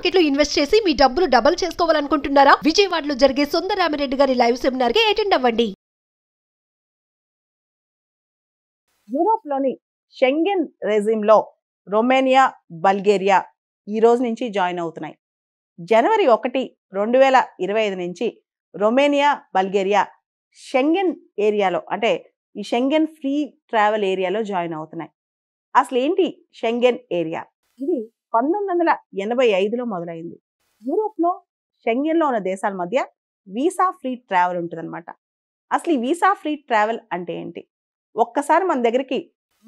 Market లో invest చేసి మీ డబ్బులు డబుల్ చేసుకోవాలనుకుంటున్నారా? విజయవాడలో జరిగే సుందరరామిరెడ్డి గారి లైవ్ సెమినార్ కి అటెండ్ అవ్వండి. యూరోప్లోని షెంగెన్ రెజిమ్లో రొమేనియా, బల్గేరియా ఈ రోజు నుంచి జాయిన్ అవుతున్నాయి. జనవరి 1, 2025 నుంచి రొమేనియా, బల్గేరియా షెంగెన్ ఏరియాలో అంటే ఈ షెంగెన్ ఫ్రీ ట్రావెల్ ఏరియాలో జాయిన్ అవుతున్నాయి. అసలు ఏంటి షెంగెన్ ఏరియా? ఇది 1985లో మొదలైంది. యూరోప్లో షెంగెన్లో ఉన్న దేశాల మధ్య వీసా ఫ్రీ ట్రావెల్ ఉంటుందన్నమాట. అసలు ఈ వీసా ఫ్రీ ట్రావెల్ అంటే ఏంటి? ఒక్కసారి మన దగ్గరికి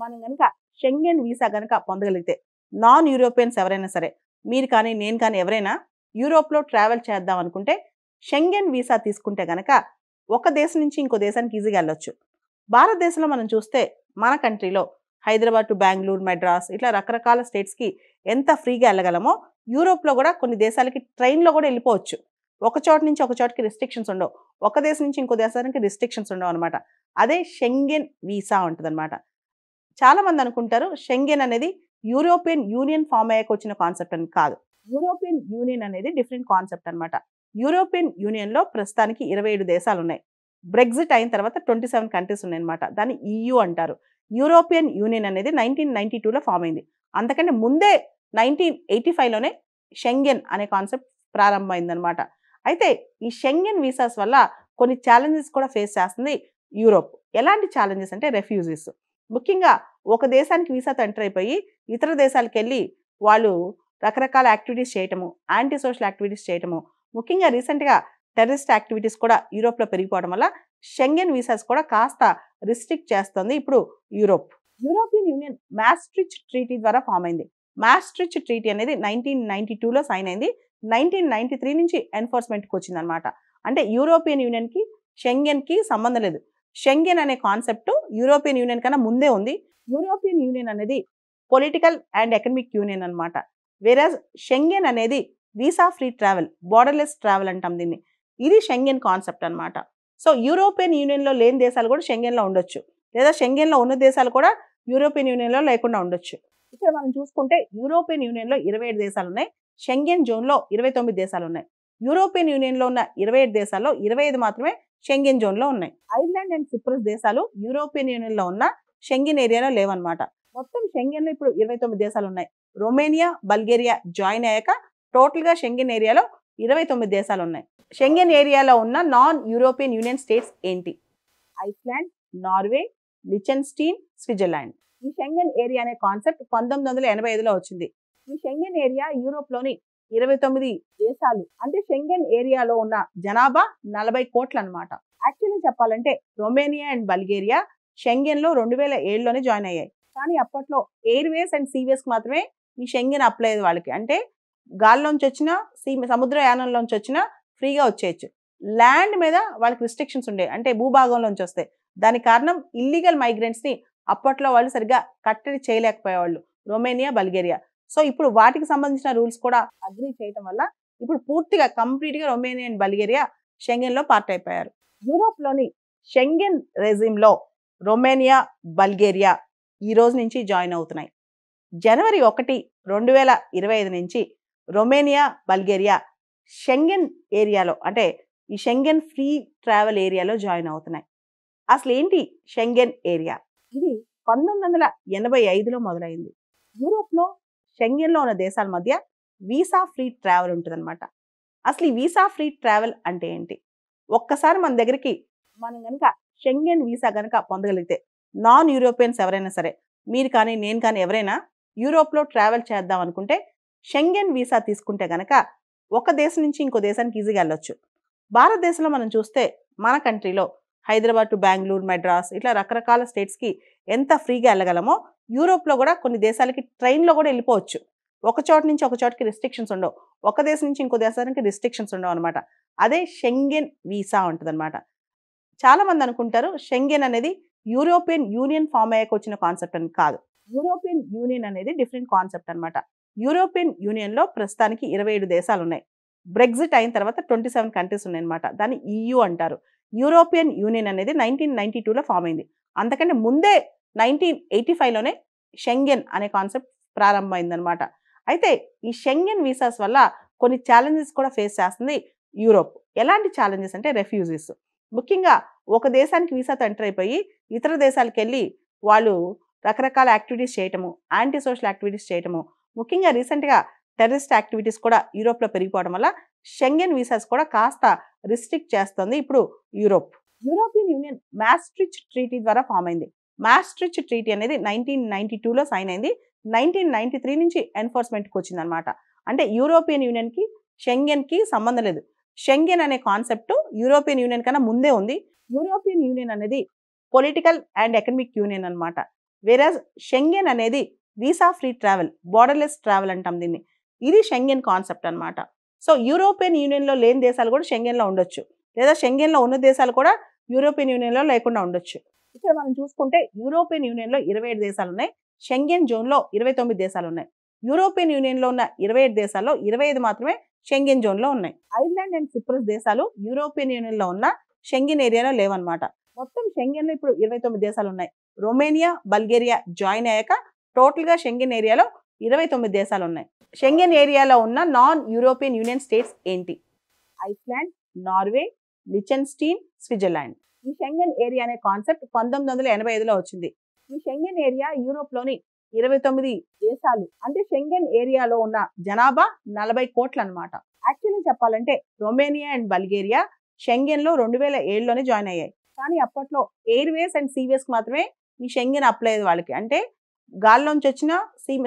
మనం కనుక షెంగెన్ వీసా కనుక పొందగలిగితే నాన్ యూరోపియన్స్ ఎవరైనా సరే, మీరు కానీ నేను కానీ ఎవరైనా యూరోప్లో ట్రావెల్ చేద్దాం అనుకుంటే షెంగెన్ వీసా తీసుకుంటే కనుక ఒక దేశం నుంచి ఇంకో దేశానికి ఈజీగా వెళ్ళొచ్చు. భారతదేశంలో మనం చూస్తే మన కంట్రీలో హైదరాబాద్ టు బెంగళూరు, మెడ్రాస్ ఇట్లా రకరకాల స్టేట్స్కి ఎంత ఫ్రీగా వెళ్ళగలమో యూరోప్లో కూడా కొన్ని దేశాలకి ట్రైన్లో కూడా వెళ్ళిపోవచ్చు. ఒక చోట నుంచి ఒక చోటకి రిస్ట్రిక్షన్స్ ఉండవు, ఒక దేశం నుంచి ఇంకో దేశానికి రిస్ట్రిక్షన్స్ ఉండవు అనమాట. అదే షెంగెన్ వీసా ఉంటుందన్నమాట. చాలామంది అనుకుంటారు షెంగెన్ అనేది యూరోపియన్ యూనియన్ ఫామ్ అయ్యాక వచ్చిన కాన్సెప్ట్ అని. కాదు, యూరోపియన్ యూనియన్ అనేది డిఫరెంట్ కాన్సెప్ట్ అనమాట. యూరోపియన్ యూనియన్లో ప్రస్తుతానికి 27 దేశాలు ఉన్నాయి. బ్రెగ్జిట్ అయిన తర్వాత 27 కంట్రీస్ ఉన్నాయన్నమాట. దాన్ని EU అంటారు. యూరోపియన్ యూనియన్ అనేది 1992లో ఫామ్ అయింది. అంతకంటే ముందే 1985లోనే షెంగెన్ అనే కాన్సెప్ట్ ప్రారంభమైందనమాట. అయితే ఈ షెంగెన్ వీసాస్ వల్ల కొన్ని ఛాలెంజెస్ కూడా ఫేస్ చేస్తుంది యూరోప్. ఎలాంటి ఛాలెంజెస్ అంటే రెఫ్యూజీస్. ముఖ్యంగా ఒక దేశానికి వీసాతో ఎంటర్ అయిపోయి ఇతర దేశాలకు వెళ్ళి వాళ్ళు రకరకాల యాక్టివిటీస్ చేయటము, యాంటీ సోషల్ యాక్టివిటీస్ చేయటము, ముఖ్యంగా రీసెంట్గా టెర్రరిస్ట్ యాక్టివిటీస్ కూడా యూరోప్లో పెరిగిపోవడం వల్ల షెంగెన్ వీసాస్ కూడా కాస్త రిస్ట్రిక్ట్ చేస్తుంది ఇప్పుడు Europe. European union Maastricht treaty ద్వారా ఫామ్ అయింది. మాస్ట్రిచ్ ట్రీటీ అనేది 1992లో సైన్ అయింది. 1993 నుంచి ఎన్ఫోర్స్మెంట్కి వచ్చిందనమాట. అంటే యూరోపియన్ యూనియన్కి షెంగెన్కి సంబంధం లేదు. షెంగెన్ అనే కాన్సెప్ట్ యూరోపియన్ యూనియన్ కన్నా ముందే ఉంది. యూరోపియన్ యూనియన్ అనేది పొలిటికల్ అండ్ ఎకనమిక్ యూనియన్ అనమాట. వేరాజ్ షెంగెన్ అనేది visa free travel, borderless travel అంటాం దీన్ని. ఇది షెంగెన్ కాన్సెప్ట్ అనమాట. సో యూరోపియన్ యూనియన్లో లేని దేశాలు కూడా షెంగెన్లో ఉండొచ్చు, లేదా షెంగెన్లో ఉన్న దేశాలు కూడా యూరోపియన్ యూనియన్లో లేకుండా ఉండొచ్చు. ఇక్కడ మనం చూసుకుంటే యూరోపియన్ యూనియన్లో 27 దేశాలు ఉన్నాయి. షెంగెన్ జోన్లో 29 దేశాలు ఉన్నాయి. యూరోపియన్ యూనియన్లో ఉన్న 27 దేశాల్లో 25 మాత్రమే షెంగెన్ జోన్లో ఉన్నాయి. ఐర్లాండ్ అండ్ సిప్రస్ దేశాలు యూరోపియన్ యూనియన్లో ఉన్న షెంగెన్ ఏరియాలో లేవన్నమాట. మొత్తం షెంగెన్లో ఇప్పుడు 29 దేశాలు ఉన్నాయి. రొమేనియా, బల్గేరియా జాయిన్ అయ్యాక టోటల్గా షెంగెన్ ఏరియాలో 29 దేశాలు ఉన్నాయి. షెంగెన్ ఏరియాలో ఉన్న నాన్ యూరోపియన్ యూనియన్ స్టేట్స్ ఏంటి? Iceland, Norway, Liechtenstein, Switzerland. ఈ షెంగెన్ ఏరియా అనే కాన్సెప్ట్ 1985లో వచ్చింది. ఈ షెంగెన్ ఏరియా యూరోప్లోని 29 దేశాలు, అంటే షెంగెన్ ఏరియాలో ఉన్న జనాభా 40 కోట్లు అనమాట. యాక్చువల్లీ చెప్పాలంటే రొమేనియా అండ్ బల్గేరియా షెంగెన్లో 2007లోనే జాయిన్ అయ్యాయి. కానీ అప్పట్లో ఎయిర్వేస్ అండ్ సీవేస్కి మాత్రమే ఈ షెంగెన్ అప్లై అయ్యేది వాళ్ళకి. అంటే గాల్లోంచి వచ్చినా, సముద్రయానంలోంచి వచ్చినా ఫ్రీగా వచ్చేయచ్చు. ల్యాండ్ మీద వాళ్ళకి రిస్ట్రిక్షన్స్ ఉండేవి, అంటే భూభాగంలోంచి వస్తాయి. దానికి కారణం ఇల్లీగల్ మైగ్రెంట్స్ని అప్పట్లో వాళ్ళు సరిగ్గా కట్టడి చేయలేకపోయేవాళ్ళు, రొమేనియా, బల్గేరియా. సో ఇప్పుడు వాటికి సంబంధించిన రూల్స్ కూడా అగ్రీ చేయడం వల్ల ఇప్పుడు పూర్తిగా కంప్లీట్గా రొమేనియా అండ్ బల్గేరియా షెంగెన్లో పార్ట్ అయిపోయారు. యూరోప్లోని షెంగెన్ రెజిమ్లో రొమేనియా, బల్గేరియా ఈ రోజు నుంచి జాయిన్ అవుతున్నాయి. జనవరి 1, 2025 నుంచి రొమేనియా, బల్గేరియా షెంగెన్ ఏరియాలో అంటే ఈ షెంగెన్ ఫ్రీ ట్రావెల్ ఏరియాలో జాయిన్ అవుతున్నాయి. అసలు ఏంటి షెంగెన్ ఏరియా? ఇది 1985లో మొదలైంది. యూరోప్లో షెంగెన్లో ఉన్న దేశాల మధ్య వీసా ఫ్రీ ట్రావెల్ ఉంటుందన్నమాట. అసలు ఈ వీసా ఫ్రీ ట్రావెల్ అంటే ఏంటి? ఒక్కసారి మన దగ్గరికి మనం కనుక షెంగెన్ వీసా కనుక పొందగలిగితే నాన్ యూరోపియన్స్ ఎవరైనా సరే, మీరు కానీ నేను కానీ ఎవరైనా యూరోప్లో ట్రావెల్ చేద్దాం అనుకుంటే షెంగెన్ వీసా తీసుకుంటే కనుక ఒక దేశం నుంచి ఇంకో దేశానికి ఈజీగా వెళ్ళొచ్చు. భారతదేశంలో మనం చూస్తే మన కంట్రీలో హైదరాబాద్ టు బెంగళూరు, మెడ్రాస్ ఇట్లా రకరకాల స్టేట్స్కి ఎంత ఫ్రీగా వెళ్ళగలమో యూరోప్లో కూడా కొన్ని దేశాలకి ట్రైన్లో కూడా వెళ్ళిపోవచ్చు. ఒక చోట నుంచి ఒక చోటకి రిస్ట్రిక్షన్స్ ఉండవు, ఒక దేశం నుంచి ఇంకో దేశానికి రిస్ట్రిక్షన్స్ ఉండవు అనమాట. అదే షెంగెన్ వీసా ఉంటుందన్నమాట. చాలామంది అనుకుంటారు షెంగెన్ అనేది యూరోపియన్ యూనియన్ ఫామ్ అయ్యాక వచ్చిన కాన్సెప్ట్ అని. కాదు, యూరోపియన్ యూనియన్ అనేది డిఫరెంట్ కాన్సెప్ట్ అనమాట. యూరోపియన్ యూనియన్లో ప్రస్తుతానికి 27 దేశాలు ఉన్నాయి. బ్రెగ్జిట్ అయిన తర్వాత 27 కంట్రీస్ ఉన్నాయన్నమాట. దాన్ని EU అంటారు. యూరోపియన్ యూనియన్ అనేది 1992లో ఫామ్ అయింది. అంతకంటే ముందే 1985లోనే షెంగెన్ అనే కాన్సెప్ట్ ప్రారంభమైందనమాట. అయితే ఈ షెంగెన్ వీసాస్ వల్ల కొన్ని ఛాలెంజెస్ కూడా ఫేస్ చేస్తుంది యూరోప్. ఎలాంటి ఛాలెంజెస్ అంటే రెఫ్యూజీస్. ముఖ్యంగా ఒక దేశానికి వీసాతో ఎంటర్ అయిపోయి ఇతర దేశాలకు వెళ్ళి వాళ్ళు రకరకాల యాక్టివిటీస్ చేయటము, యాంటీ సోషల్ యాక్టివిటీస్ చేయటము, ముఖ్యంగా రీసెంట్గా టెర్రరిస్ట్ యాక్టివిటీస్ కూడా యూరోప్లో పెరిగిపోవడం వల్ల షెంగెన్ వీసాస్ కూడా కాస్త రిస్ట్రిక్ట్ చేస్తుంది ఇప్పుడు Europe. European union Maastricht treaty ద్వారా ఫామ్ అయింది. మాస్ట్రిచ్ ట్రీటీ అనేది 1992లో సైన్ అయింది. 1993 నుంచి ఎన్ఫోర్స్మెంట్కి వచ్చింది అనమాట. అంటే యూరోపియన్ యూనియన్కి షెంగెన్కి సంబంధం లేదు. షెంగెన్ అనే కాన్సెప్ట్ యూరోపియన్ యూనియన్ కన్నా ముందే ఉంది. యూరోపియన్ యూనియన్ అనేది పొలిటికల్ అండ్ ఎకనమిక్ యూనియన్ అనమాట. వేరాజ్ షెంగెన్ అనేది visa free travel, borderless travel అంటాం దీన్ని. ఇది షెంగెన్ కాన్సెప్ట్ అనమాట. సో యూరోపియన్ యూనియన్లో లేని దేశాలు కూడా షెంగెన్లో ఉండొచ్చు, లేదా షెంగెన్లో ఉన్న దేశాలు కూడా యూరోపియన్ యూనియన్లో లేకుండా ఉండొచ్చు. ఇక్కడ మనం చూసుకుంటే యూరోపియన్ యూనియన్లో 27 దేశాలు ఉన్నాయి, షెంగెన్ జోన్లో 29 దేశాలు ఉన్నాయి. యూరోపియన్ యూనియన్లో ఉన్న 27 దేశాల్లో 25 మాత్రమే షెంగెన్ జోన్లో ఉన్నాయి. ఐర్లాండ్ అండ్ సిప్రస్ దేశాలు యూరోపియన్ యూనియన్లో ఉన్న షెంగెన్ ఏరియాలో లేవన్నమాట. మొత్తం షెంగెన్లో ఇప్పుడు 29 దేశాలు ఉన్నాయి. రొమేనియా, బల్గేరియా జాయిన్ అయ్యాక టోటల్గా షెంగెన్ ఏరియాలో 29 దేశాలు ఉన్నాయి. షెంగెన్ ఏరియాలో ఉన్న నాన్ యూరోపియన్ యూనియన్ స్టేట్స్ ఏంటి? Iceland, Norway, Liechtenstein, Switzerland. ఈ షెంగెన్ ఏరియా అనే కాన్సెప్ట్ 1985లో వచ్చింది. ఈ షెంగెన్ ఏరియా యూరోప్లోని 29 దేశాలు, అంటే షెంగెన్ ఏరియాలో ఉన్న జనాభా 40 కోట్లు అనమాట. యాక్చువల్లీ చెప్పాలంటే రొమేనియా అండ్ బల్గేరియా షెంగెన్లో 2007లోనే జాయిన్ అయ్యాయి. కానీ అప్పట్లో ఎయిర్వేస్ అండ్ సీవేస్కి మాత్రమే ఈ షెంగెన్ అప్లై అయ్యేది వాళ్ళకి. అంటే గాల్లోంచి వచ్చినా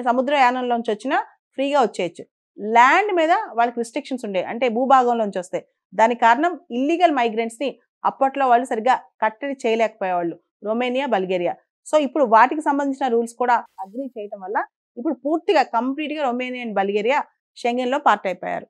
సముద్రయానంలోంచి వచ్చినా ఫ్రీగా వచ్చేయచ్చు. ల్యాండ్ మీద వాళ్ళకి రిస్ట్రిక్షన్స్ ఉండేవి, అంటే భూభాగంలోంచి వస్తాయి. దానికి కారణం ఇల్లీగల్ మైగ్రెంట్స్ని అప్పట్లో వాళ్ళు సరిగ్గా కట్టడి చేయలేకపోయేవాళ్ళు, రొమేనియా, బల్గేరియా. సో ఇప్పుడు వాటికి సంబంధించిన రూల్స్ కూడా అగ్రీ చేయడం వల్ల ఇప్పుడు పూర్తిగా కంప్లీట్గా రొమేనియా అండ్ బల్గేరియా షెంగెన్లో పార్ట్ అయిపోయారు.